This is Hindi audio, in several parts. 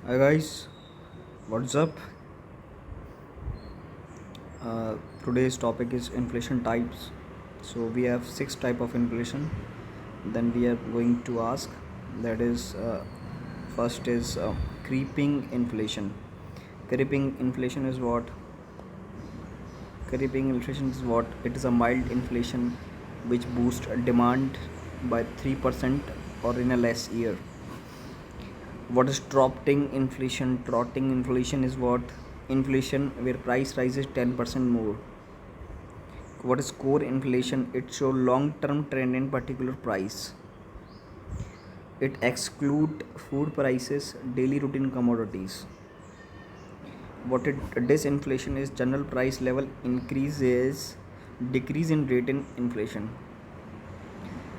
Hi guys, what's up? Today's topic is inflation types. So we have six type of inflation. Then we are going to ask that is first is creeping inflation. Creeping inflation is what? Creeping inflation is what? It is a mild inflation which boosts demand by 3% or in a less year. What is trotting inflation? Trotting inflation is what? Inflation where price rises 10% more. What is core inflation? It shows long term trend in particular price. It exclude food prices, daily routine commodities. What it disinflation is, general price level increases, decrease in rate in inflation.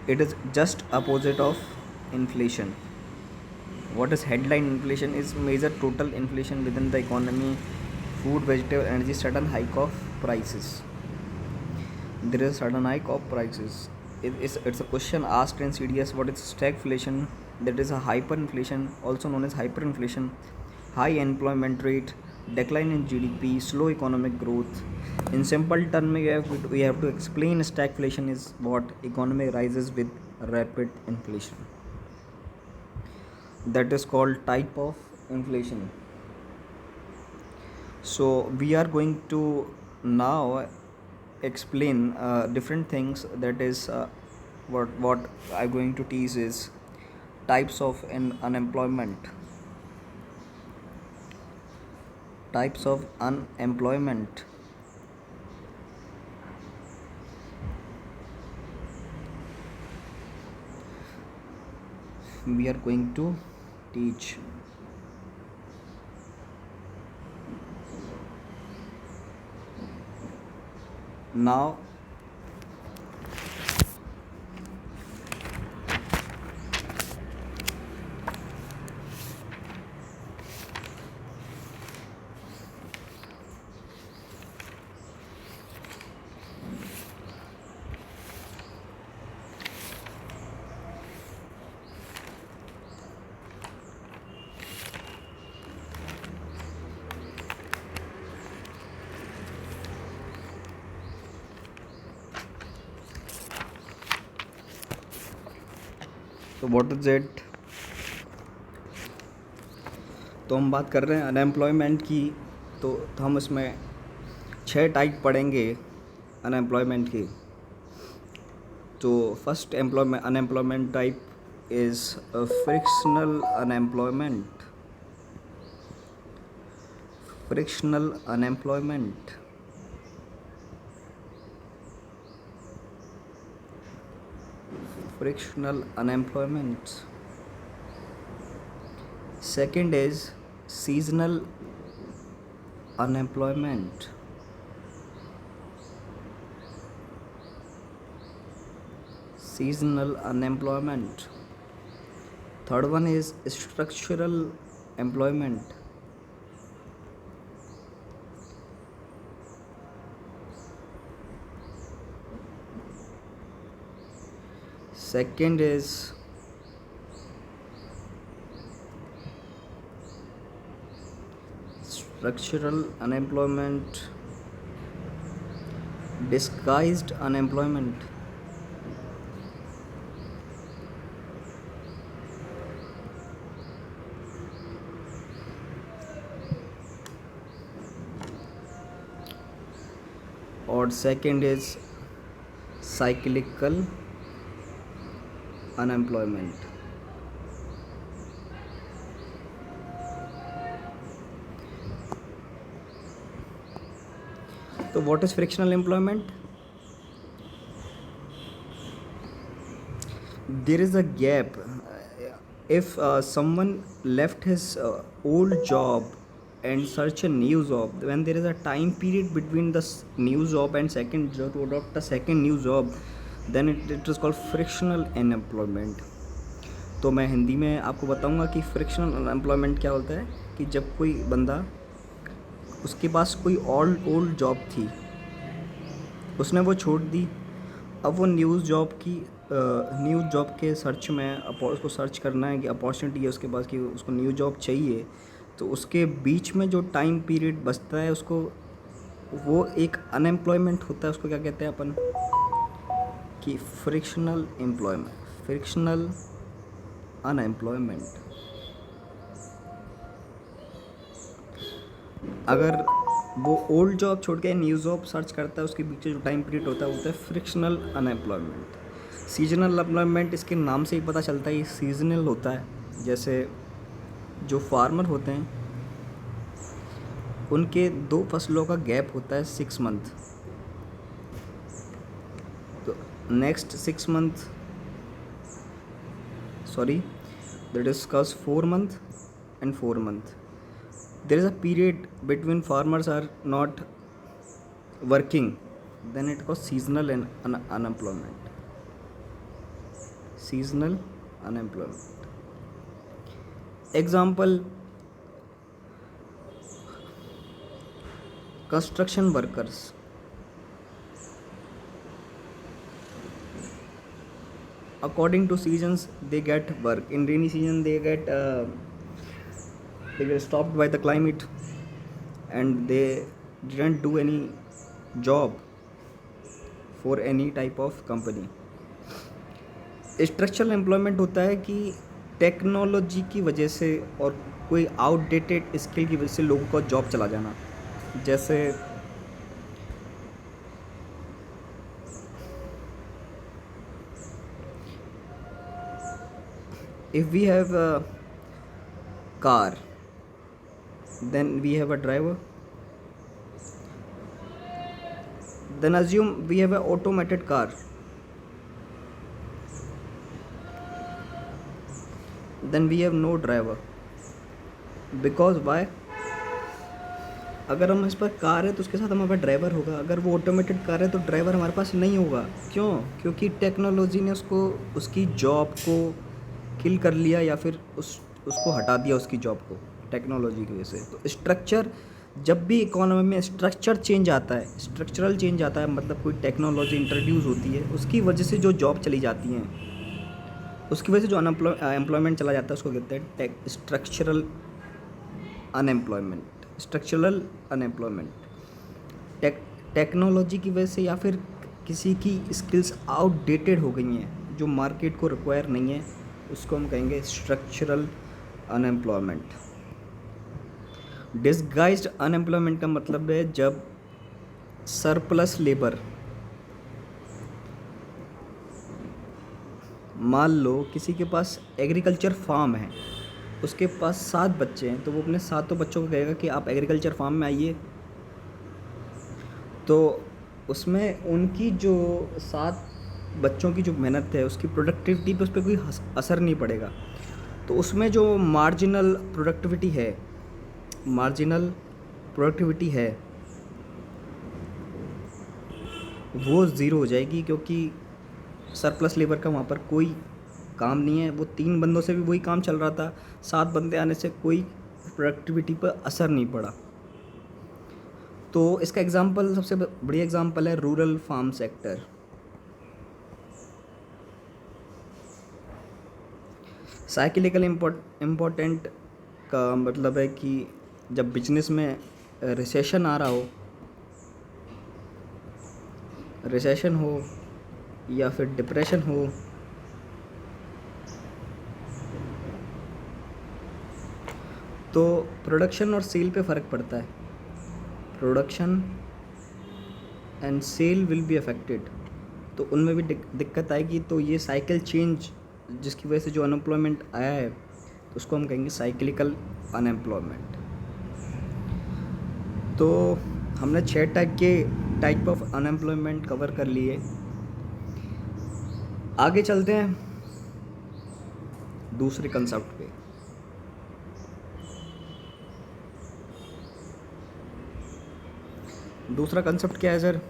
It is just opposite of inflation. What is headline inflation? Is major total inflation within the economy, food, vegetable, energy, sudden hike of prices. There is a sudden hike of prices. It's a question asked in CDS. What is stagflation? That is a hyperinflation, also known as hyperinflation. High unemployment rate, decline in GDP, slow economic growth. In simple terms, we have to explain stagflation is what? Economy rises with rapid inflation. That is called type of inflation. So we are going to now explain different things. That is what I'm going to tease is types of unemployment. Types of unemployment. We are going to teach. Now तो व्हाट इज इट? तो हम बात कर रहे हैं अनएम्प्लॉयमेंट की. तो हम इसमें 6 टाइप पढ़ेंगे अनएम्प्लॉयमेंट की. तो first unemployment type is frictional unemployment. Frictional unemployment. Frictional unemployment. Second is seasonal unemployment. Seasonal unemployment. Third one is structural employment. Second is structural unemployment, disguised unemployment. Or second is cyclical unemployment. So what is frictional employment? There is a gap. If someone left his old job and search a new job, when there is a time period between the new job and second job to adopt a second new job, then it is called frictional unemployment. तो मैं हिंदी में आपको बताऊंगा कि फ्रिक्शनल अनएम्प्लॉयमेंट क्या होता है. कि जब कोई बंदा, उसके पास कोई ओल्ड जॉब थी, उसने वो छोड़ दी. अब वो न्यूज़ जॉब के सर्च में उसको सर्च करना है कि अपॉर्चुनिटी है उसके पास कि उसको न्यू जॉब चाहिए. तो उसके बीच में जो टाइम पीरियड बचता है उसको, वो एक अनएम्प्लॉयमेंट होता है, उसको क्या कहते हैं अपन कि फ्रिक्शनल एम्प्लॉयमेंट, फ्रिक्शनल अनएम्प्लॉयमेंट। अगर वो ओल्ड जॉब छोड़ के न्यू जॉब सर्च करता है उसके बीच जो टाइम पीरियड होता है फ्रिक्शनल अनएम्प्लॉयमेंट। सीजनल एम्प्लॉयमेंट इसके नाम से ही पता चलता है, ये सीजनल होता है। जैसे जो फार्मर होते हैं उनके 2 फसलों का गैप होता है 6 मंथ, तो next 6 month, sorry that is cause 4 month and 4 month, there is a period between farmers are not working, then it was seasonal and unemployment, seasonal unemployment। example, construction workers, according to seasons they get work, in rainy season they get stopped by the climate and they didn't do any job for any type of company। Structural employment होता है कि टेक्नोलॉजी की वजह से और कोई आउटडेटेड स्किल की वजह से लोगों का जॉब चला जाना। जैसे if we have a car then we have a driver, then assume we have a automated car, then we have no driver, because why? अगर हम इस पर कार है तो उसके साथ हमारे पास ड्राइवर होगा, अगर वो ऑटोमेटेड कार है तो ड्राइवर हमारे पास नहीं होगा। क्यों? क्योंकि टेक्नोलॉजी ने उसको उसकी जॉब को किल कर लिया या फिर उसको हटा दिया उसकी जॉब को टेक्नोलॉजी की वजह से। तो स्ट्रक्चर, जब भी इकोनॉमी में स्ट्रक्चर चेंज आता है, स्ट्रक्चरल चेंज आता है, मतलब कोई टेक्नोलॉजी इंट्रोड्यूस होती है उसकी वजह से जो जॉब चली जाती हैं, उसकी वजह से जो एम्प्लॉयमेंट चला जाता है उसको कहते हैं structural unemployment. Structural unemployment technology की वजह से या फिर किसी की स्किल्स आउटडेटेड हो गई हैं जो मार्केट को रिक्वायर नहीं है, उसको हम कहेंगे स्ट्रक्चरल अनएम्प्लॉयमेंट। डिसगाइज्ड अनएम्प्लॉयमेंट का मतलब है जब सरप्लस लेबर, मान लो किसी के पास एग्रीकल्चर फार्म है, उसके पास 7 बच्चे हैं, तो वो अपने 7 बच्चों को कहेगा कि आप एग्रीकल्चर फार्म में आइए, तो उसमें उनकी जो 7 बच्चों की जो मेहनत है उसकी प्रोडक्टिविटी पे उस पर कोई असर नहीं पड़ेगा। तो उसमें जो मार्जिनल प्रोडक्टिविटी है वो ज़ीरो हो जाएगी, क्योंकि सरप्लस लेबर का वहाँ पर कोई काम नहीं है। वो 3 बंदों से भी वही काम चल रहा था, 7 बंदे आने से कोई प्रोडक्टिविटी पर असर नहीं पड़ा। तो इसका एग्जांपल, सबसे बढ़िया एग्जांपल है rural farm sector. Cyclical important का मतलब है कि जब बिजनेस में रिसेशन आ रहा हो, या फिर डिप्रेशन हो, तो प्रोडक्शन और सेल पे फ़र्क पड़ता है। Production and sale will be affected, तो उनमें भी दिक्कत आएगी। तो ये साइकिल चेंज जिसकी वजह से जो अनएम्प्लॉयमेंट आया है तो उसको हम कहेंगे साइक्लिकल अनएम्प्लॉयमेंट। तो हमने 6 टाइप ऑफ अनएम्प्लॉयमेंट कवर कर लिए। आगे चलते हैं दूसरे कंसेप्ट पे। दूसरा कंसेप्ट क्या है सर?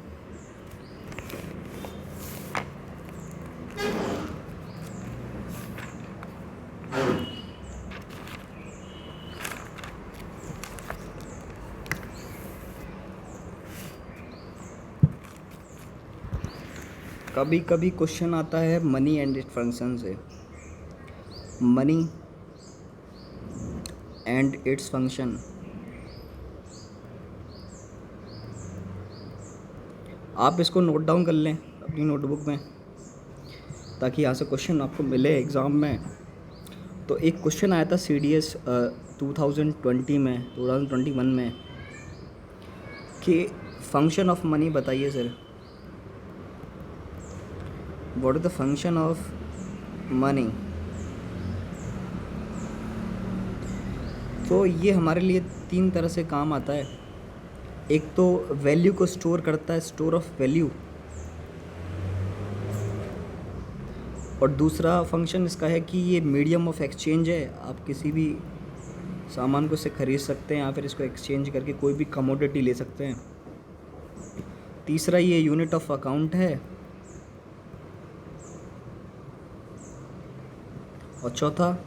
कभी कभी क्वेश्चन आता है मनी एंड इट्स फंक्शन से। Money and its function. आप इसको नोट डाउन कर लें अपनी नोटबुक में, ताकि यहाँ से क्वेश्चन आपको मिले एग्ज़ाम में। तो एक क्वेश्चन आया था CDS 2021 में कि फंक्शन ऑफ मनी बताइए sir, what is the function of money. तो ये हमारे लिए 3 तरह से काम आता है। एक तो वैल्यू को स्टोर करता है, स्टोर ऑफ वैल्यू, और दूसरा फंक्शन इसका है कि ये मीडियम ऑफ एक्सचेंज है। आप किसी भी सामान को इससे ख़रीद सकते हैं या फिर इसको एक्सचेंज करके कोई भी कमोडिटी ले सकते हैं। तीसरा ये यूनिट ऑफ अकाउंट है, और चौथा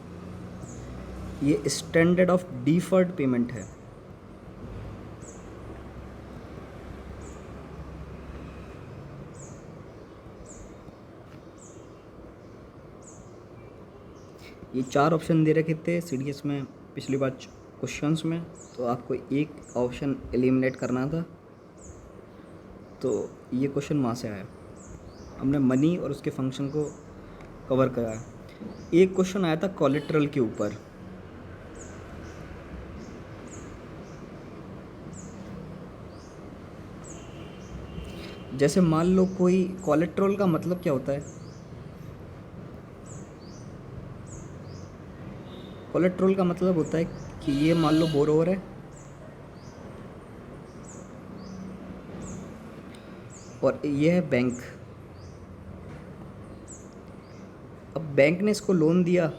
ये स्टैंडर्ड ऑफ डिफर्ड पेमेंट है। ये 4 ऑप्शन दे रखे थे CDS में पिछली बार क्वेश्चंस में, तो आपको एक ऑप्शन एलिमिनेट करना था, तो ये क्वेश्चन वहाँ से आया। हमने मनी और उसके फंक्शन को कवर करा। एक क्वेश्चन आया था कोलेट्रल के ऊपर। जैसे मान लो कोई, कोलेट्रल का मतलब क्या होता है? कोलेट्रल का मतलब होता है कि ये मान लो बोरोवर है और ये है बैंक। अब बैंक ने इसको लोन दिया,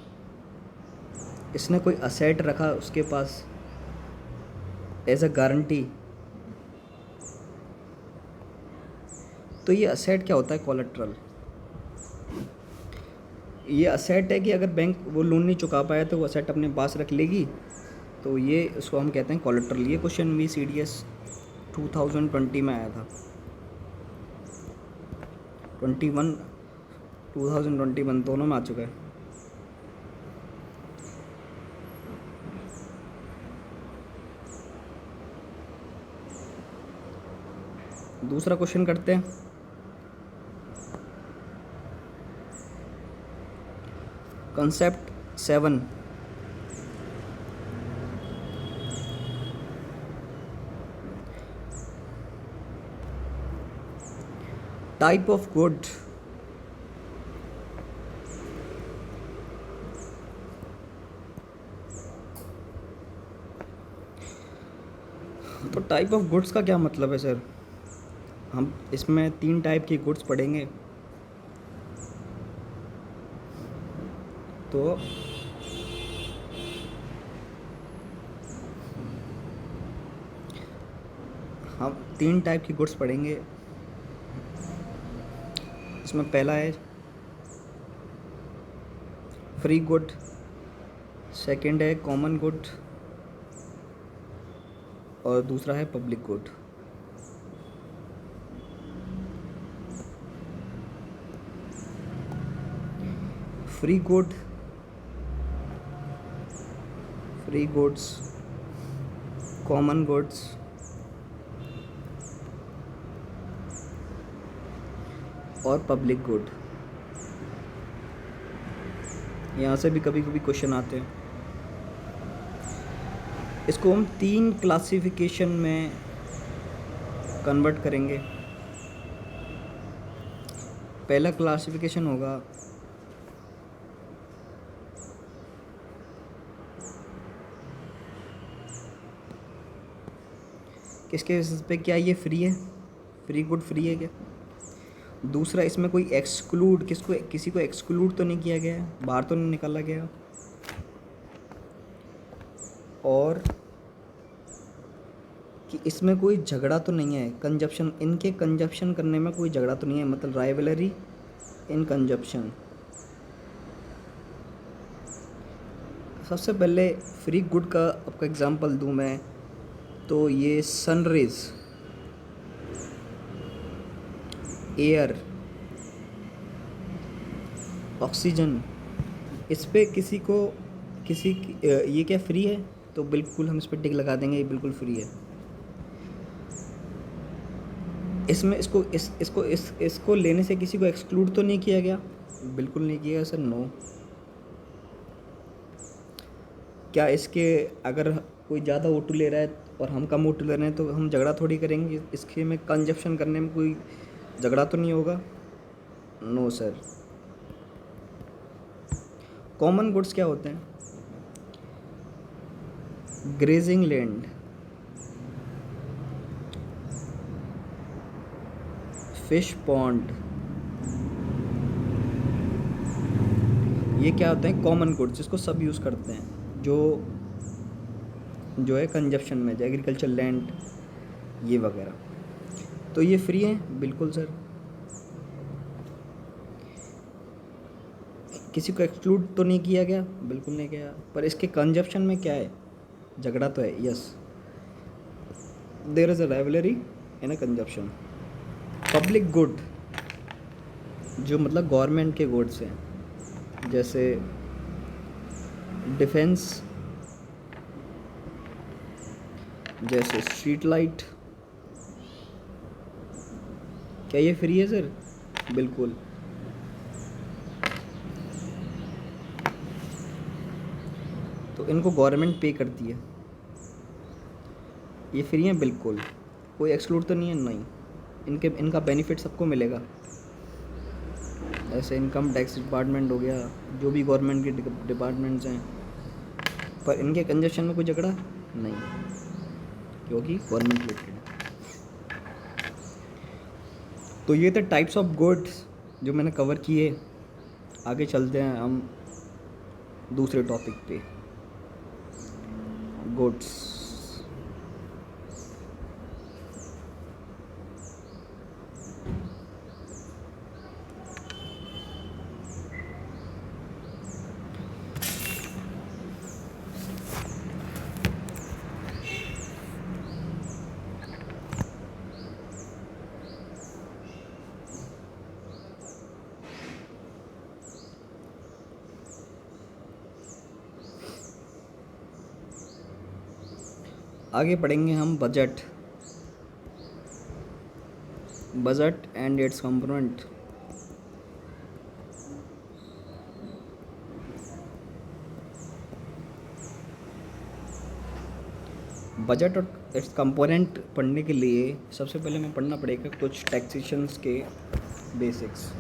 इसने कोई असेट रखा उसके पास एज अ गारंटी, तो ये असेट क्या होता है? कोलेट्रल। ये असेट है कि अगर बैंक वो लोन नहीं चुका पाया तो वो असेट अपने पास रख लेगी, तो ये उसको हम कहते हैं कोलेट्रल। ये क्वेश्चन भी CDS 2020 में आया था, 2021 दोनों में आ चुका है। दूसरा क्वेश्चन करते हैं। Concept 7, type of good. तो टाइप ऑफ गुड्स का क्या मतलब है सर? हम इसमें 3 टाइप की गुड्स पढ़ेंगे। तो हम 3 टाइप की गुड्स पढ़ेंगे। इसमें पहला है फ्री गुड, सेकंड है कॉमन गुड, और दूसरा है public good. Free good, free goods, common goods और पब्लिक गुड। यहाँ से भी कभी कभी क्वेश्चन आते हैं। इसको हम 3 क्लासिफिकेशन में कन्वर्ट करेंगे। पहला क्लासिफिकेशन होगा किसके बेसिस पे, क्या ये फ्री है, फ्री गुड फ्री है क्या? दूसरा, इसमें कोई एक्सक्लूड, किसी को एक्सक्लूड तो नहीं किया गया है, बाहर तो नहीं निकाला गया, और कि इसमें कोई झगड़ा तो नहीं है, कंजप्शन, इनके कंजप्शन करने में कोई झगड़ा तो नहीं है, मतलब राइवलरी इन कंजप्शन। सबसे पहले फ्री गुड का आपका एग्जांपल दूं मैं, तो ये सनरेज, एयर, ऑक्सीजन, इस पे किसी ये क्या फ्री है? तो बिल्कुल हम इस पर टिक लगा देंगे, ये बिल्कुल फ्री है। इसमें इसको लेने से किसी को एक्सक्लूड तो नहीं किया गया? बिल्कुल नहीं किया गया सर, नो। क्या इसके अगर कोई ज़्यादा O2 ले रहा है और हम कम O2 ले रहे हैं तो हम झगड़ा थोड़ी करेंगे? इसके में कंजप्शन करने में कोई झगड़ा तो नहीं होगा? No sir. कॉमन गुड्स क्या होते हैं? ग्रेजिंग लैंड, फिश पॉन्ड, ये क्या होते हैं? कॉमन गुड्स, जिसको सब यूज़ करते हैं, जो है कंजप्शन में, जो एग्रीकल्चर लैंड ये वगैरह। तो ये फ्री है बिल्कुल सर। किसी को एक्सक्लूड तो नहीं किया गया? बिल्कुल नहीं किया। पर इसके कंजप्शन में क्या है? झगड़ा तो है। Yes, there is a rivalry in a consumption. Public good, जो मतलब गवर्नमेंट के गुड्स हैं, जैसे डिफेंस, जैसे स्ट्रीट लाइट, क्या ये फ्री है सर? बिल्कुल। तो इनको गवर्नमेंट पे करती है, ये फ्री है बिल्कुल। कोई एक्सक्लूड तो नहीं है? नहीं। इनका बेनिफिट सबको मिलेगा। ऐसे इनकम टैक्स डिपार्टमेंट हो गया, जो भी गवर्नमेंट के डिपार्टमेंट्स हैं, पर इनके कंजप्शन में कोई झगड़ा नहीं, क्योंकि गवर्नमेंट रिलेटेड है। तो ये थे टाइप्स ऑफ गुड्स जो मैंने कवर किए। आगे चलते हैं हम दूसरे टॉपिक पे, गुड्स। आगे पढ़ेंगे हम budget and it's component. Budget और इट्स कंपोनेंट पढ़ने के लिए सबसे पहले हमें पढ़ना पड़ेगा कुछ टैक्सेशंस के बेसिक्स।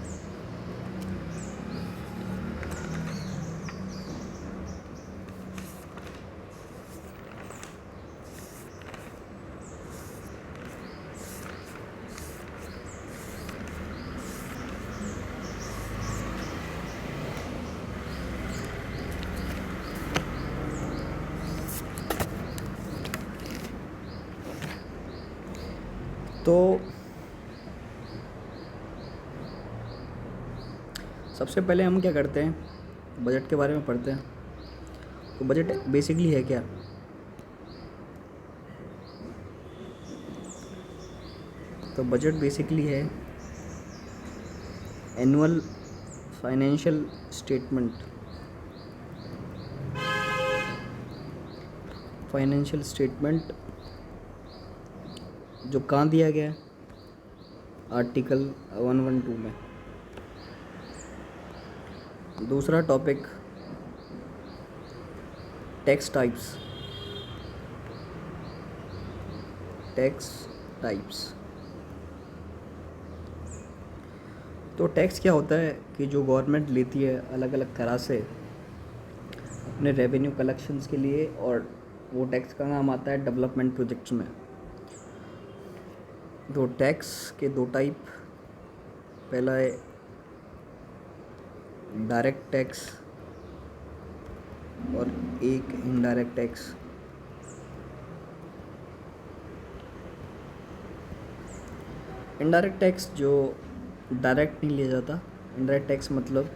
तो सबसे पहले हम क्या करते हैं, बजट के बारे में पढ़ते हैं। तो बजट बेसिकली है क्या? तो बजट बेसिकली है एनुअल फाइनेंशियल स्टेटमेंट, जो कहाँ दिया गया है? आर्टिकल 112 में। दूसरा टॉपिक, टैक्स टाइप्स। तो टैक्स क्या होता है कि जो गवर्नमेंट लेती है अलग अलग तरह से अपने रेवेन्यू कलेक्शंस के लिए, और वो टैक्स का नाम आता है डेवलपमेंट प्रोजेक्ट्स में। तो टैक्स के दो टाइप, पहला है डायरेक्ट टैक्स और एक इनडायरेक्ट टैक्स। इनडायरेक्ट टैक्स जो डायरेक्ट नहीं लिया जाता। इनडायरेक्ट टैक्स मतलब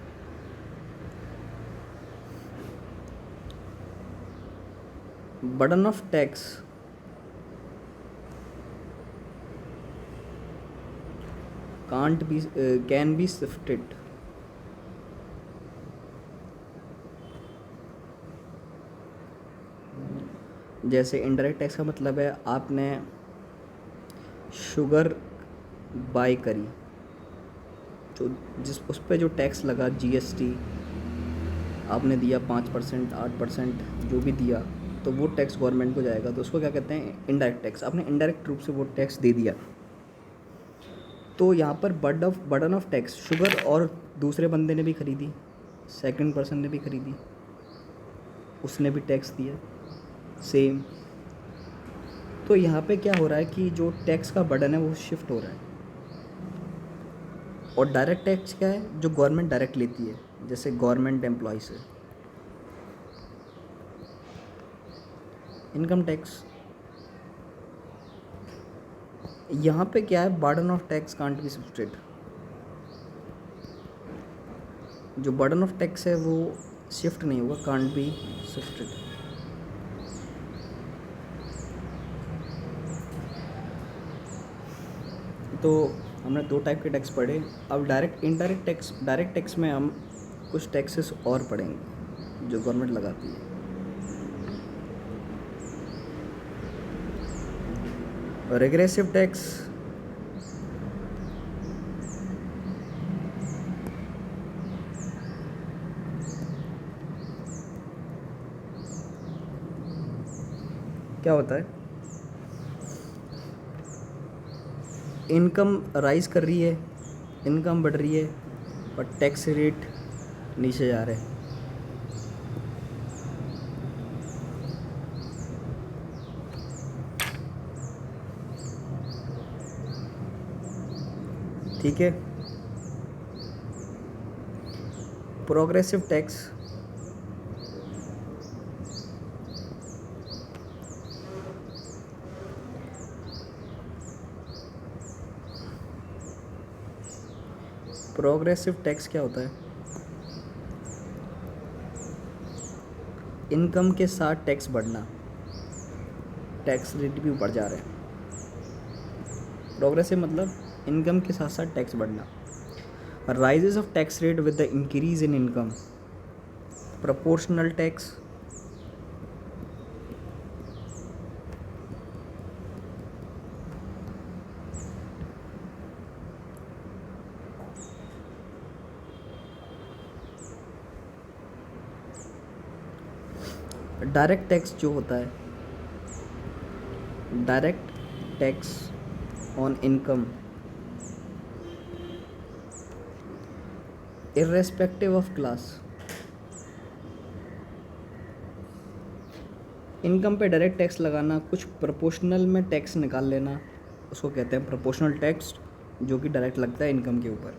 burden of tax can be shifted जैसे इनडायरेक्ट टैक्स का मतलब है आपने शुगर बाय करी, जो जिस उस पर जो टैक्स लगा जीएसटी आपने दिया 5% 8% जो भी दिया, तो वो टैक्स गवर्नमेंट को जाएगा, तो उसको क्या कहते हैं इनडायरेक्ट टैक्स। आपने इनडायरेक्ट रूप से वो टैक्स दे दिया। तो यहाँ पर बर्डन ऑफ टैक्स शुगर और दूसरे बंदे ने भी खरीदी, सेकंड पर्सन ने भी खरीदी, उसने भी टैक्स दिया सेम। तो यहाँ पे क्या हो रहा है कि जो टैक्स का बर्डन है वो शिफ्ट हो रहा है। और डायरेक्ट टैक्स क्या है, जो गवर्नमेंट डायरेक्ट लेती है, जैसे गवर्नमेंट एम्प्लॉय से। इनकम टैक्स, यहाँ पे क्या है, burden of tax can't be shifted. जो बर्डन ऑफ टैक्स है वो शिफ्ट नहीं होगा, कांट बी शिफ्टेड। तो हमने दो टाइप के टैक्स पढ़े। अब direct indirect tax, direct tax में हम कुछ टैक्सेस और पढ़ेंगे जो गवर्नमेंट लगाती है। रेग्रेसिव टैक्स, क्या होता है, इनकम राइज कर रही है, इनकम बढ़ रही है, पर टैक्स रेट नीचे जा रहा है। ठीक है। प्रोग्रेसिव टैक्स, प्रोग्रेसिव टैक्स क्या होता है, इनकम के साथ टैक्स बढ़ना, टैक्स रेट भी बढ़ जा रहा है। प्रोग्रेसिव मतलब इनकम के साथ साथ टैक्स बढ़ना। Rises of tax rate with the increase in income, proportional tax, direct tax जो होता है, direct tax on income irrespective of class. Income पे डायरेक्ट टैक्स लगाना, कुछ प्रोपोर्शनल में टैक्स निकाल लेना, उसको कहते हैं प्रोपोर्शनल टैक्स, जो कि डायरेक्ट लगता है इनकम के ऊपर।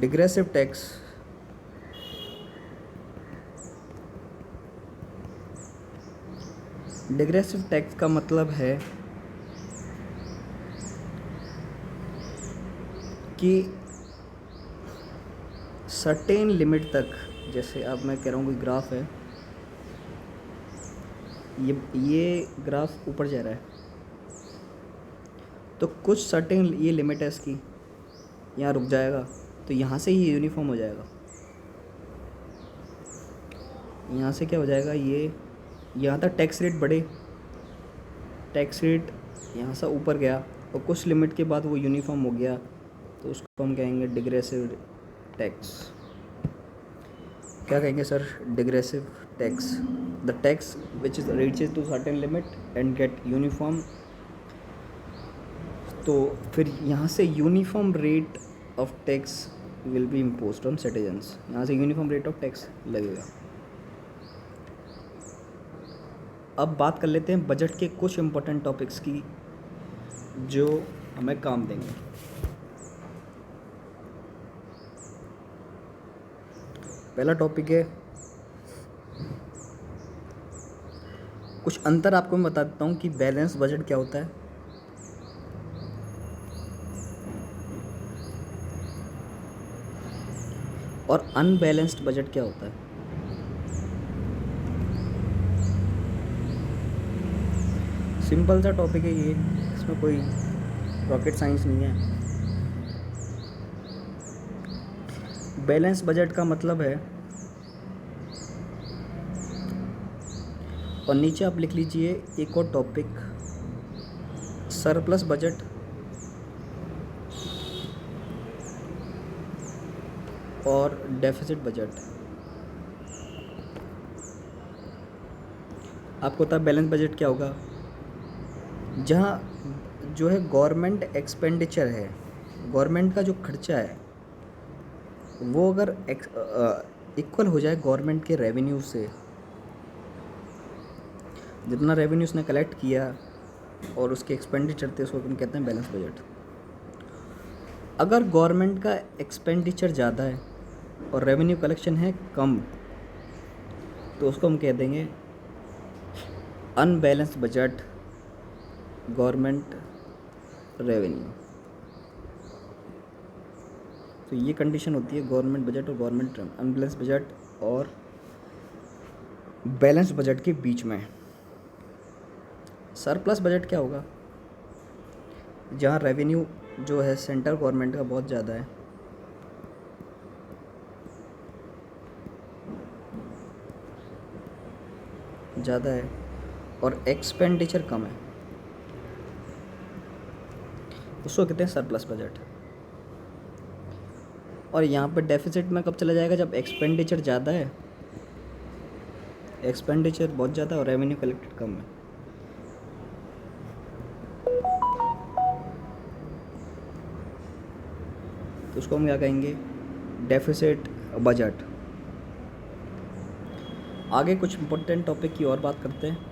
डिग्रेसिव टैक्स, डिग्रेसिव टैक्स का मतलब है कि सर्टेन लिमिट तक, जैसे अब मैं कह रहा हूँ कोई ग्राफ है, ये ग्राफ ऊपर जा रहा है, तो कुछ सर्टेन ये लिमिट है इसकी, यहाँ रुक जाएगा, तो यहाँ से ही यूनिफॉर्म हो जाएगा। यहाँ से क्या हो जाएगा, ये यहाँ तक टैक्स रेट बढ़े, टैक्स रेट यहाँ से ऊपर गया और कुछ लिमिट के बाद वो यूनिफॉर्म हो गया, तो उसको हम कहेंगे डिग्रेसिव टैक्स। क्या कहेंगे sir, degressive tax, the tax which is reaches to certain limit and get uniform. तो फिर यहाँ से uniform rate of tax will be imposed on citizens, यहाँ से यूनिफॉर्म रेट ऑफ टैक्स लगेगा। अब बात कर लेते हैं बजट के कुछ इम्पोर्टेंट टॉपिक्स की जो हमें काम देंगे। पहला टॉपिक है, कुछ अंतर आपको मैं बता देता हूँ कि बैलेंस बजट क्या होता है, और अनबैलेंस्ड बजट क्या होता है। सिंपल सा टॉपिक है ये, इसमें कोई रॉकेट साइंस नहीं है। बैलेंस बजट का मतलब है और नीचे आप लिख लीजिए एक और टॉपिक, सरप्लस बजट और डेफिसिट बजट। आपको पता है बैलेंस बजट क्या होगा? जहाँ जो है गवर्नमेंट एक्सपेंडिचर है, गवर्नमेंट का जो खर्चा है वो अगर इक्वल हो जाए गवर्नमेंट के रेवेन्यू से, जितना रेवेन्यू उसने कलेक्ट किया और उसके एक्सपेंडिचर थे, उसको हम कहते हैं बैलेंस बजट। अगर गवर्नमेंट का एक्सपेंडिचर ज़्यादा है और रेवेन्यू कलेक्शन है कम, तो उसको हम कह देंगे अनबैलेंस्ड बजट गवर्नमेंट रेवेन्यू। तो ये कंडीशन होती है गवर्नमेंट बजट और गवर्नमेंट अनबैलेंस बजट और बैलेंस बजट के बीच में। सरप्लस बजट क्या होगा? जहाँ रेवेन्यू जो है सेंट्रल गवर्नमेंट का बहुत ज़्यादा है, और एक्सपेंडिचर कम है, उसको कहते हैं सरप्लस बजट। और यहाँ पर डेफिसिट में कब चला जाएगा? जब एक्सपेंडिचर ज़्यादा है, एक्सपेंडिचर बहुत ज़्यादा और रेवेन्यू कलेक्टेड कम है। तो उसको हम क्या कहेंगे? Deficit budget. आगे कुछ इम्पोर्टेंट टॉपिक की और बात करते हैं।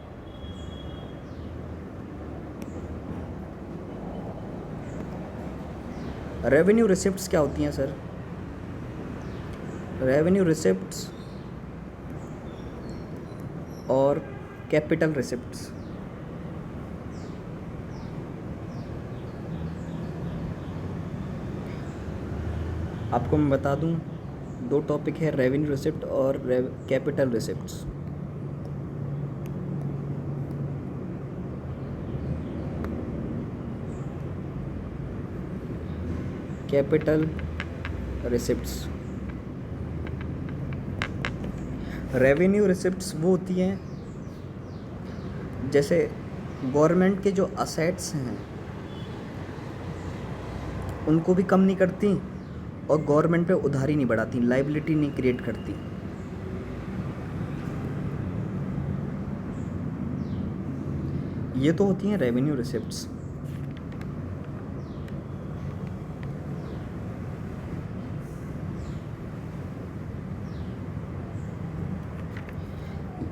रेवेन्यू रिसिप्ट्स क्या होती हैं सर? रेवेन्यू रिसिप्ट्स और कैपिटल रिसिप्ट्स। आपको मैं बता दूं, दो टॉपिक है, रेवेन्यू रिसिप्ट और capital receipts. Capital receipts, revenue receipts वो होती हैं जैसे गवर्नमेंट के जो असेट्स हैं उनको भी कम नहीं करती और गवर्नमेंट पे उधारी नहीं बढ़ाती, लाइबिलिटी नहीं क्रिएट करती। ये तो होती हैं रेवेन्यू रिसिप्ट्स।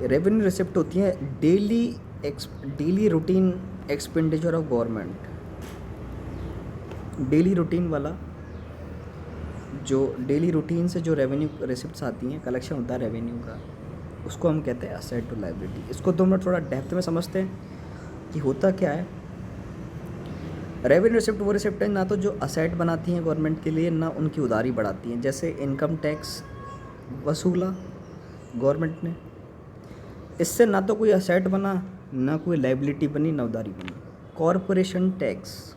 रेवेन्यू रिसिप्ट होती है daily routine expenditure of government. Daily routine वाला, जो डेली रूटीन से जो रेवेन्यू रिसिप्ट्स आती हैं, कलेक्शन होता है रेवेन्यू का, उसको हम कहते हैं असेट टू लाइबिलिटी। इसको तो हम थोड़ा डेप्थ में समझते हैं कि होता क्या है। रेवेन्यू रिसिप्ट वो रिसिप्ट है ना तो जो असेट बनाती हैं गवर्नमेंट के लिए, ना उनकी उधारी बढ़ाती हैं। जैसे इनकम टैक्स वसूला गवर्नमेंट ने, इससे ना तो कोई असेट बना, ना कोई लाइबिलिटी बनी, ना उधारी बनी। कॉरपोरेशन टैक्स,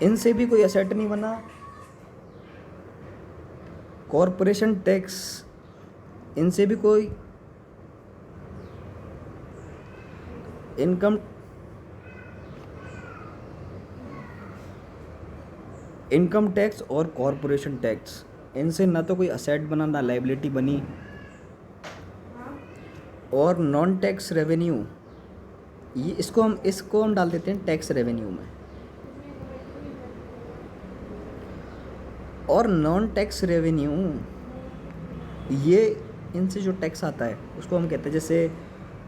इनसे भी कोई असेट नहीं बना। कॉरपोरेशन टैक्स, इनसे भी कोई इनकम टैक्स और कॉरपोरेशन टैक्स, इनसे ना तो कोई असेट बना, ना लाइबिलिटी बनी। और नॉन टैक्स रेवेन्यू, ये इसको हम डाल देते हैं टैक्स रेवेन्यू में। और नॉन टैक्स रेवेन्यू, ये इनसे जो टैक्स आता है उसको हम कहते हैं, जैसे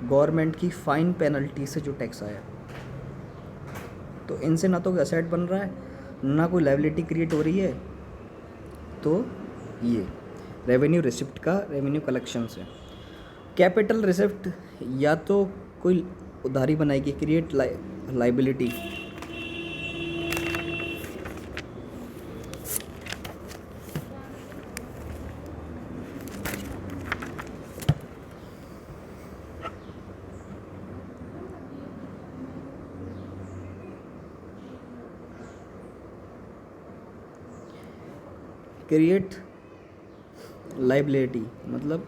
गवर्नमेंट की फाइन पेनल्टी से जो टैक्स आया, तो इनसे ना तो कोई असेट बन रहा है, ना कोई लाइबिलिटी क्रिएट हो रही है। तो ये रेवेन्यू रिसिप्ट का रेवेन्यू कलेक्शन से। कैपिटल रिसिप्ट या तो कोई उधारी बनाएगी, क्रिएट लाइबिलिटी, क्रिएट लाइबिलिटी मतलब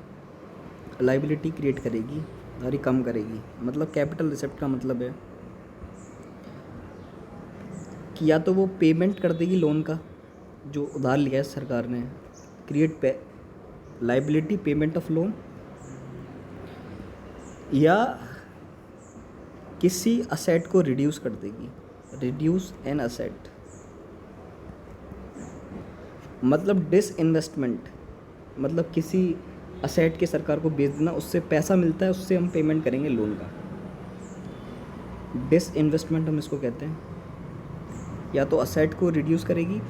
लाइबिलिटी क्रिएट करेगी और ये कम करेगी। मतलब कैपिटल रिसिप्ट का मतलब है कि या तो वो पेमेंट कर देगी लोन का जो उधार लिया है सरकार ने, क्रिएट पे लाइबिलिटी पेमेंट ऑफ लोन, या किसी असेट को रिड्यूस कर देगी, रिड्यूस एन असेट। मतलब डिसइन्वेस्टमेंट, मतलब किसी असेट के सरकार को बेच देना, उससे पैसा मिलता है, उससे हम पेमेंट करेंगे लोन का, डिसइन्वेस्टमेंट हम इसको कहते हैं। या तो असेट को रिड्यूस करेगी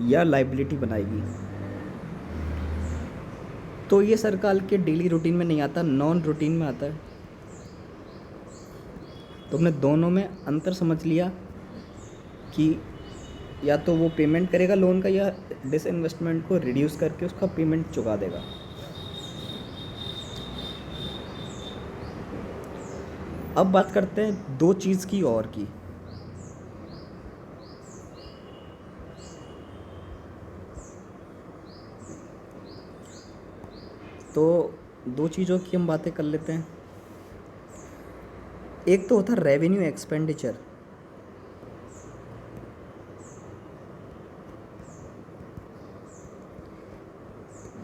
या लाइबिलिटी बनाएगी। तो ये सरकार के डेली रूटीन में नहीं आता, नॉन रूटीन में आता है। तो हमने दोनों में अंतर समझ लिया कि या तो वो पेमेंट करेगा लोन का या डिसइन्वेस्टमेंट को रिड्यूस करके उसका पेमेंट चुका देगा। अब बात करते हैं दो चीज़ की और की। तो दो चीज़ों की हम बातें कर लेते हैं। एक तो होता है रेवेन्यू एक्सपेंडिचर,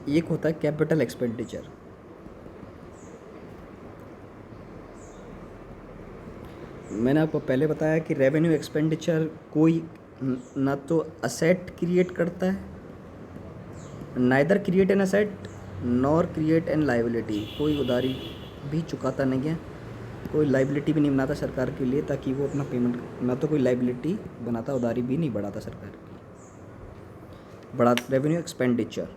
एक होता है कैपिटल एक्सपेंडिचर। मैंने आपको पहले बताया कि रेवेन्यू एक्सपेंडिचर कोई ना तो असेट क्रिएट करता है, neither create an asset nor create an liability, कोई उधारी भी चुकाता नहीं है, कोई लाइबिलिटी भी नहीं बनाता सरकार के लिए ताकि वो अपना पेमेंट, ना तो कोई लाइबिलिटी बनाता, उधारी भी नहीं बढ़ाता सरकार की। बढ़ा रेवेन्यू एक्सपेंडिचर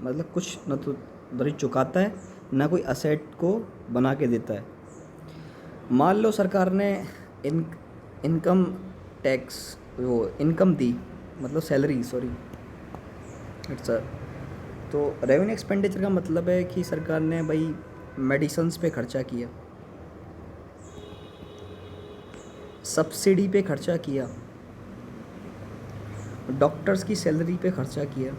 मतलब कुछ ना तो उधारी चुकाता है ना कोई असेट को बना के देता है। मान लो सरकार ने इनकम टैक्स वो इनकम दी, मतलब सैलरी, सॉरी इट्स तो रेवेन्यू एक्सपेंडिचर का मतलब है कि सरकार ने भाई मेडिसिन्स पे खर्चा किया, सब्सिडी पे खर्चा किया, डॉक्टर्स की सैलरी पे खर्चा किया,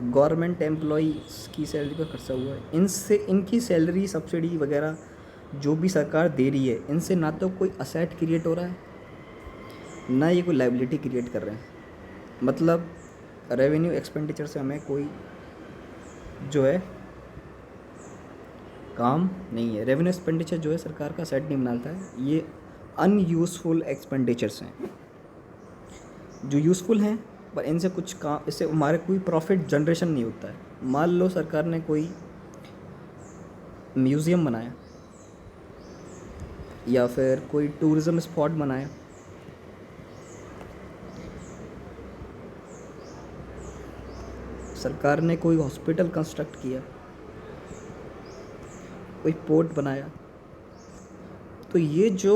गवर्नमेंट एम्प्लॉयज़ की सैलरी पे खर्चा हुआ है। इनसे इनकी सैलरी सब्सिडी वगैरह जो भी सरकार दे रही है, इनसे ना तो कोई असेट क्रिएट हो रहा है ना ये कोई लाइबिलिटी क्रिएट कर रहे हैं। मतलब रेवेन्यू एक्सपेंडिचर से हमें कोई जो है काम नहीं है। रेवेन्यू एक्सपेंडिचर जो है सरकार का असेट नहीं बनाता है, ये अनयूज़फुल एक्सपेंडिचर्स हैं जो यूज़फुल हैं पर इनसे कुछ काम, इससे हमारे कोई प्रॉफिट जनरेशन नहीं होता है। मान लो सरकार ने कोई म्यूज़ियम बनाया या फिर कोई टूरिज़्म स्पॉट बनाया, सरकार ने कोई हॉस्पिटल कंस्ट्रक्ट किया, कोई पोर्ट बनाया, तो ये जो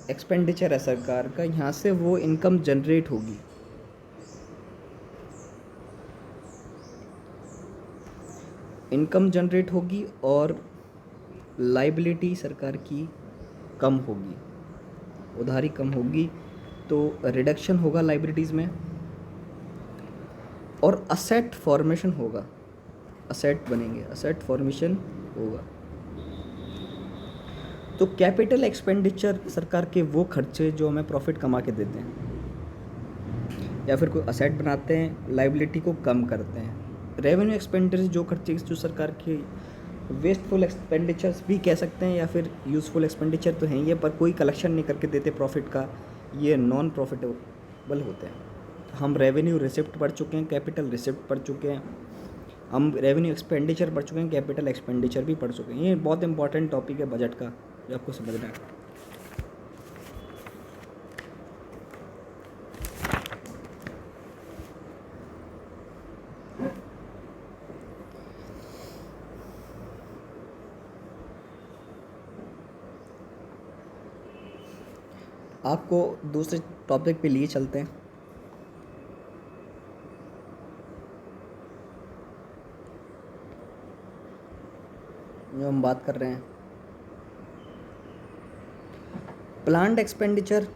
एक्सपेंडिचर है सरकार का, यहाँ से वो इनकम जनरेट होगी। इनकम जनरेट होगी और लाइबिलिटी सरकार की कम होगी, उधारी कम होगी, तो रिडक्शन होगा लाइबिलिटीज़ में और असेट फॉर्मेशन होगा, असेट बनेंगे, असेट फॉर्मेशन होगा। तो कैपिटल एक्सपेंडिचर सरकार के वो खर्चे जो हमें प्रॉफिट कमा के देते हैं या फिर कोई असेट बनाते हैं, लाइबिलिटी को कम करते हैं। रेवेन्यू एक्सपेंडिचर जो खर्चे जो सरकार के वेस्टफुल एक्सपेंडिचर्स भी कह सकते हैं या फिर यूज़फुल एक्सपेंडिचर तो हैं ये, पर कोई कलेक्शन नहीं करके देते प्रॉफिट का, ये नॉन प्रॉफिटेबल होते हैं। हम रेवेन्यू रिसिप्ट पढ़ चुके हैं, कैपिटल रिसिप्ट पढ़ चुके हैं, हम रेवेन्यू एक्सपेंडिचर पढ़ चुके हैं, कैपिटल एक्सपेंडिचर भी पढ़ चुके हैं। ये बहुत इंपॉर्टेंट टॉपिक है बजट का जो आपको समझना है। आपको दूसरे टॉपिक पे लिए चलते हैं जो हम बात कर रहे हैं, प्लान्ड एक्सपेंडिचर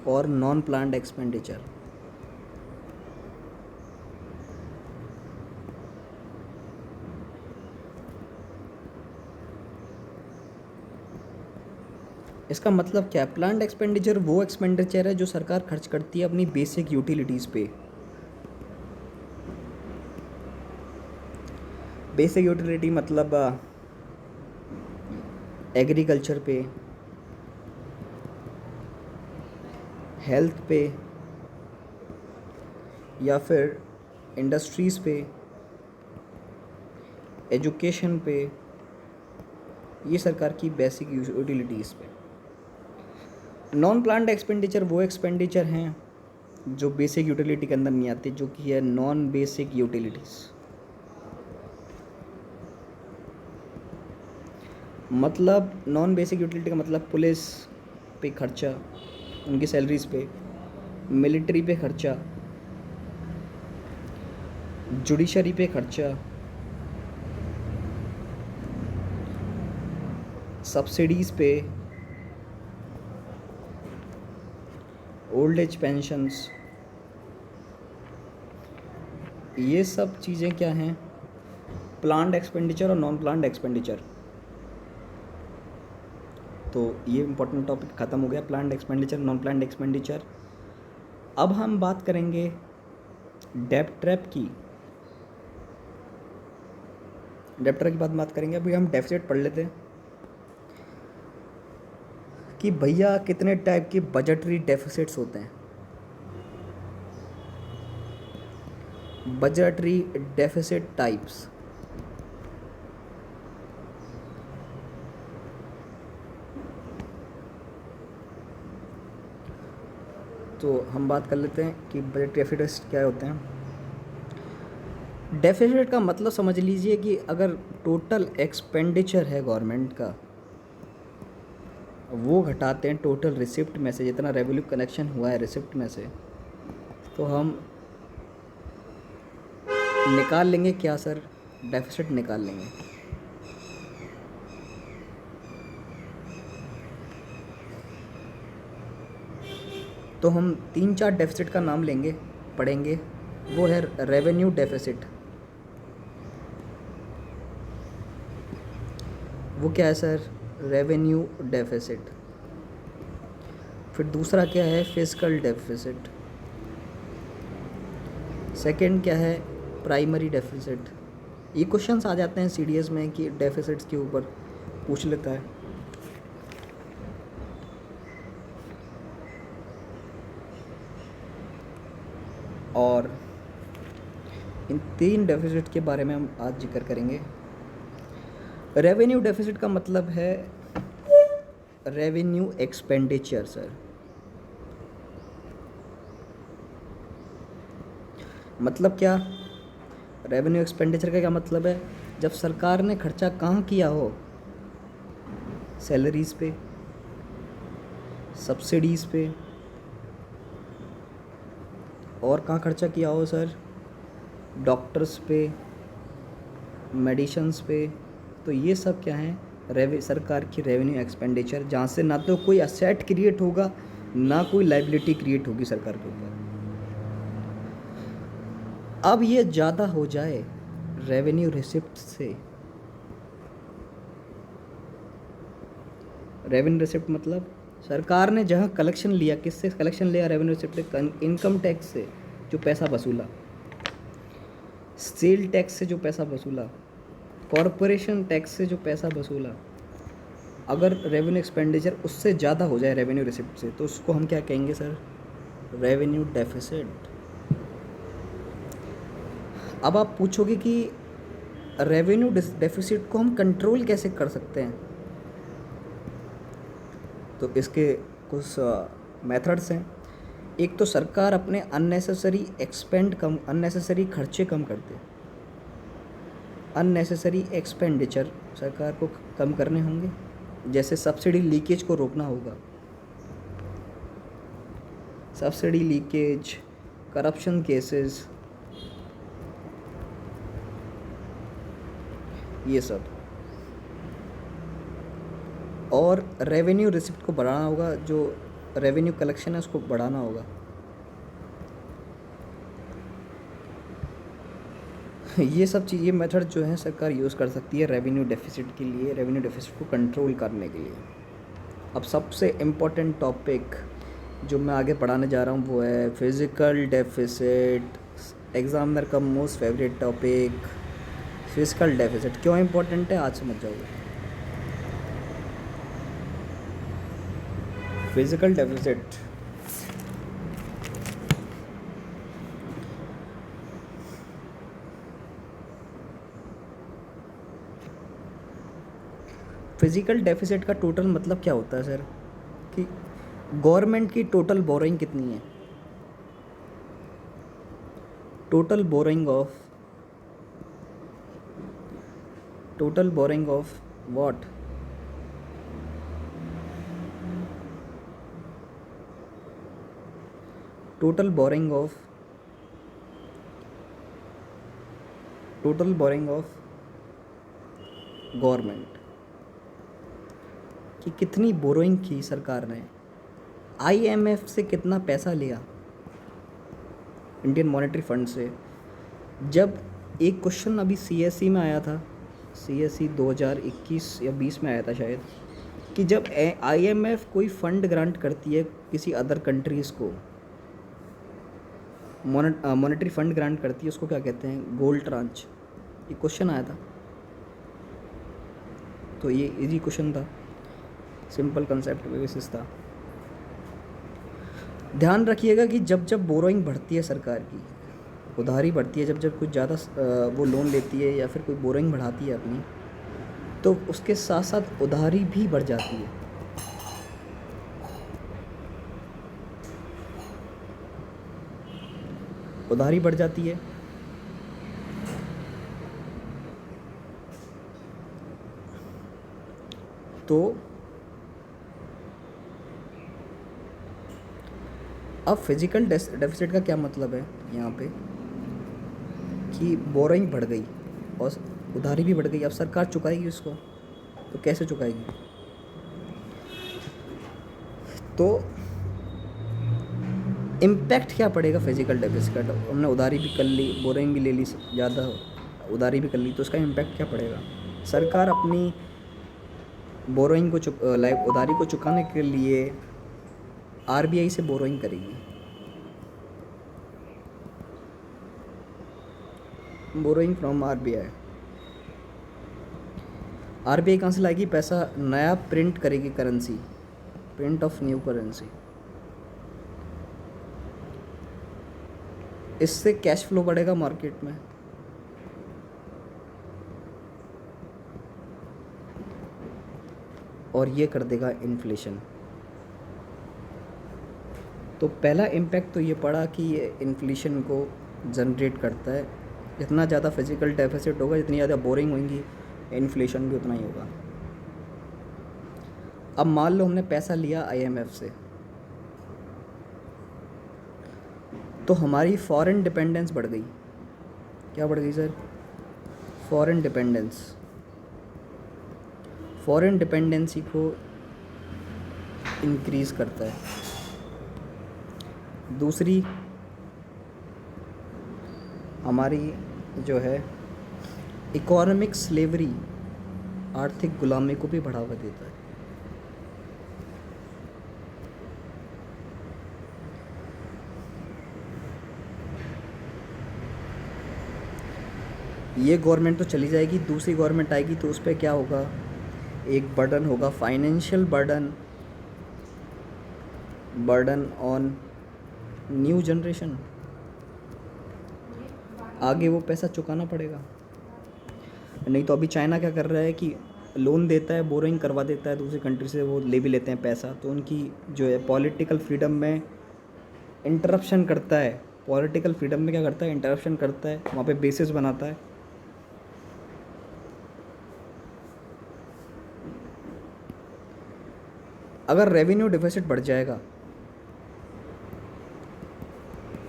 और नॉन प्लान्ड एक्सपेंडिचर। इसका मतलब क्या है? प्लान्ड एक्सपेंडिचर वो एक्सपेंडिचर है जो सरकार खर्च करती है अपनी बेसिक यूटिलिटीज़ पे। बेसिक यूटिलिटी मतलब एग्रीकल्चर पे, हेल्थ पे, या फिर इंडस्ट्रीज़ पे, एजुकेशन पे, ये सरकार की बेसिक यूटिलिटीज़ पे। नॉन प्लान्ड एक्सपेंडिचर वो एक्सपेंडिचर हैं जो बेसिक यूटिलिटी के अंदर नहीं आते, जो कि है नॉन बेसिक यूटिलिटीज़। मतलब नॉन बेसिक यूटिलिटी का मतलब पुलिस पे खर्चा, उनकी सैलरीज पे, मिलिट्री पे खर्चा, जुडिशरी पे खर्चा, सब्सिडीज़ पे, ओल्ड एज पेंशन्स, ये सब चीज़ें क्या हैं? प्लान्ड एक्सपेंडिचर और नॉन प्लान्ड एक्सपेंडिचर। तो ये इंपॉर्टेंट टॉपिक ख़त्म हो गया, planned expenditure, non planned expenditure. अब हम बात करेंगे डेब्ट ट्रैप की। डेब्ट ट्रैप की बात करेंगे। अभी हम डेफिसिट पढ़ लेते हैं कि भैया कितने टाइप के बजटरी डेफिसिट्स होते हैं। Budgetary deficit types. तो हम बात कर लेते हैं कि बजट डेफिसिट क्या होते हैं। डेफिसिट का मतलब समझ लीजिए कि अगर टोटल एक्सपेंडिचर है गवर्नमेंट का, वो घटाते हैं टोटल रिसिप्ट में से, जितना रेवेन्यू कलेक्शन हुआ है रिसिप्ट में से, तो हम निकाल लेंगे क्या सर? डेफिसिट निकाल लेंगे। तो हम 3-4 डेफिसिट का नाम लेंगे, पढ़ेंगे। वो है रेवेन्यू डेफिसिट। वो क्या है सर? Revenue deficit. फिर दूसरा क्या है? Fiscal deficit. सेकंड क्या है? Primary deficit. ये क्वेश्चंस आ जाते हैं सीडीएस में कि डेफिसिट्स के ऊपर पूछ लेता है। और इन 3 डेफिसिट के बारे में हम आज जिक्र करेंगे। रेवेन्यू डेफिसिट का मतलब है रेवेन्यू एक्सपेंडिचर सर। मतलब क्या? रेवेन्यू एक्सपेंडिचर का क्या मतलब है? जब सरकार ने खर्चा कहाँ किया हो? सैलरीज़ पे, सब्सिडीज़ पे, और कहाँ खर्चा किया हो सर? डॉक्टर्स पे, मेडिसिन्स पे। तो ये सब क्या है? सरकार की रेवेन्यू एक्सपेंडिचर, जहाँ से ना तो कोई असेट क्रिएट होगा, ना कोई लाइबिलिटी क्रिएट होगी सरकार के ऊपर। अब ये ज़्यादा हो जाए रेवेन्यू रिसिप्ट से। रेवेन्यू रिसिप्ट मतलब सरकार ने जहाँ कलेक्शन लिया, किससे कलेक्शन लिया? रेवेन्यू रिसिप्ट से, इनकम टैक्स से जो पैसा वसूला, सेल टैक्स से जो पैसा वसूला, कॉरपोरेशन टैक्स से जो पैसा वसूला। अगर रेवेन्यू एक्सपेंडिचर उससे ज़्यादा हो जाए रेवेन्यू रिसिप्ट से, तो उसको हम क्या कहेंगे सर? Revenue deficit. अब आप पूछोगे कि रेवेन्यू डेफिसिट को हम कंट्रोल कैसे कर सकते हैं? तो इसके कुछ मेथड्स हैं। एक तो सरकार अपने अननेसेसरी खर्चे कम कर दे। अननेसेसरी एक्सपेंडिचर सरकार को कम करने होंगे। जैसे सब्सिडी लीकेज को रोकना होगा। सब्सिडी लीकेज, करप्शन केसेस, ये सब। और रेवेन्यू रिसिप्ट को बढ़ाना होगा, जो रेवेन्यू कलेक्शन है उसको बढ़ाना होगा। ये सब चीज़, ये मेथड जो है सरकार यूज़ कर सकती है रेवेन्यू डेफिसिट के लिए, रेवेन्यू डेफिसिट को कंट्रोल करने के लिए। अब सबसे इम्पोर्टेंट टॉपिक जो मैं आगे पढ़ाने जा रहा हूँ वो है फिज़िकल डेफिसिट, एग्जामिनर का most favourite topic. Physical deficit क्यों इम्पोर्टेंट है आज समझ जाओगे। फिजिकल डेफिसिट फिजिकल डेफिसिट का टोटल मतलब क्या होता है सर, कि गवर्नमेंट की टोटल बोरोइंग कितनी है, total borrowing of what, total borrowing of government कि कितनी बोरोइंग की सरकार ने, आईएमएफ से कितना पैसा लिया, इंडियन मॉनेटरी फंड से। जब एक क्वेश्चन अभी सीएससी में आया था, सीएससी 2021 या 20 में आया था शायद, कि जब आईएमएफ कोई फंड ग्रांट करती है किसी अदर कंट्रीज़ को, मॉनेटरी फंड ग्रांट करती है, उसको क्या कहते हैं, गोल्ड ट्रांच। ये क्वेश्चन आया था, तो ये इजी क्वेश्चन था, सिंपल कंसेप्ट बेसिस था। ध्यान रखिएगा कि जब जब बोरोइंग बढ़ती है सरकार की, उधारी बढ़ती है, जब जब कुछ ज़्यादा वो लोन लेती है या फिर कोई बोरोइंग बढ़ाती है अपनी, तो उसके साथ साथ उधारी भी बढ़ जाती है। उधारी बढ़ जाती है तो अब फिजिकल डेफिसिट का क्या मतलब है यहाँ पे, कि बोरोइंग बढ़ गई और उधारी भी बढ़ गई, अब सरकार चुकाएगी उसको, तो कैसे चुकाएगी। तो इम्पैक्ट क्या पड़ेगा फिजिकल डेफिसिट का, हमने उधारी भी कर ली, बोरोइंग भी ले ली, ज़्यादा उधारी भी कर ली, तो उसका इम्पैक्ट क्या पड़ेगा। सरकार अपनी बोरोइंग को उधारी को चुकाने के लिए आरबीआई से बोरोइंग करेगी, बोरोइंग फ्रॉम आरबीआई। आरबीआई कहाँ से लाएगी पैसा, नया प्रिंट करेगी currency, print of new currency. इससे कैश फ्लो बढ़ेगा मार्केट में, और ये कर देगा इन्फ्लेशन। तो पहला इम्पैक्ट तो ये पड़ा कि ये इन्फ्लेशन को जनरेट करता है। जितना ज़्यादा फिजिकल डेफिसिट होगा, जितनी ज़्यादा बोरिंग होंगी, इन्फ्लेशन भी उतना ही होगा। अब मान लो हमने पैसा लिया आईएमएफ से, तो हमारी फॉरेन डिपेंडेंस बढ़ गई। क्या बढ़ गई sir, foreign dependence. Foreign dependency को इंक्रीज़ करता है। दूसरी हमारी जो है इकोनॉमिक स्लेवरी, आर्थिक गुलामी को भी बढ़ावा देता है। ये गवर्नमेंट तो चली जाएगी, दूसरी गवर्नमेंट आएगी, तो उस पर क्या होगा, एक बर्डन होगा, financial burden on new generation. आगे वो पैसा चुकाना पड़ेगा। नहीं तो अभी चाइना क्या कर रहा है कि लोन देता है, बोरोइंग करवा देता है दूसरी कंट्री से, वो ले भी लेते हैं पैसा, तो उनकी जो है पॉलिटिकल फ्रीडम में इंटरप्शन करता है। पॉलिटिकल फ्रीडम में क्या करता है, इंटरप्शन करता है, वहाँ पे बेसिस बनाता है। अगर रेवेन्यू डेफिसिट बढ़ जाएगा,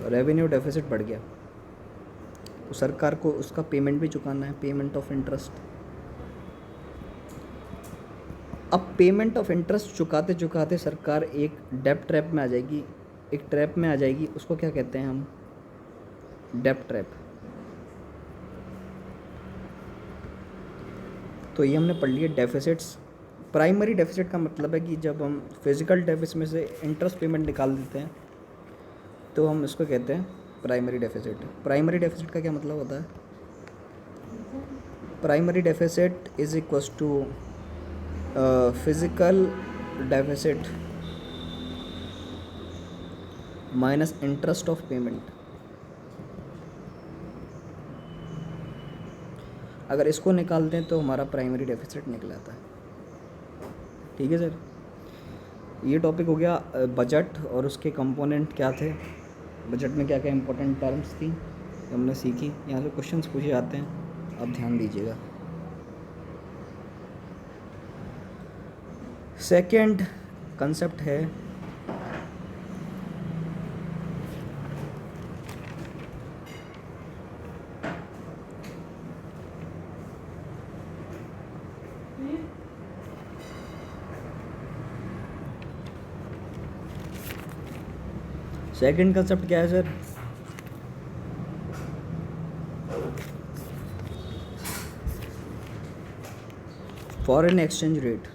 रेवेन्यू डेफिसिट बढ़ गया, तो सरकार को उसका पेमेंट भी चुकाना है, पेमेंट ऑफ इंटरेस्ट। अब पेमेंट ऑफ इंटरेस्ट चुकाते चुकाते सरकार एक डेब्ट ट्रैप में आ जाएगी, एक ट्रैप में आ जाएगी, उसको क्या कहते हैं हम, डेब्ट ट्रैप। तो ये हमने पढ़ लिया डेफिसिट्स, प्राइमरी डेफिसिट का मतलब है कि जब हम फिजिकल डेफिसिट में से इंटरेस्ट पेमेंट निकाल देते हैं तो हम इसको कहते हैं प्राइमरी डेफिसिट। प्राइमरी डेफिसिट का क्या मतलब होता है? Primary deficit is equals to physical deficit minus interest of payment. अगर इसको निकालते हैं तो हमारा प्राइमरी डेफिसिट निकल आता है। ठीक है सर, ये टॉपिक हो गया बजट और उसके कंपोनेंट क्या थे, बजट में क्या क्या इंपॉर्टेंट टर्म्स थी जो हमने सीखी। यहाँ से क्वेश्चंस पूछे जाते हैं, आप ध्यान दीजिएगा। सेकंड कंसेप्ट है सेकंड कंसेप्ट क्या है सर? Foreign exchange rate.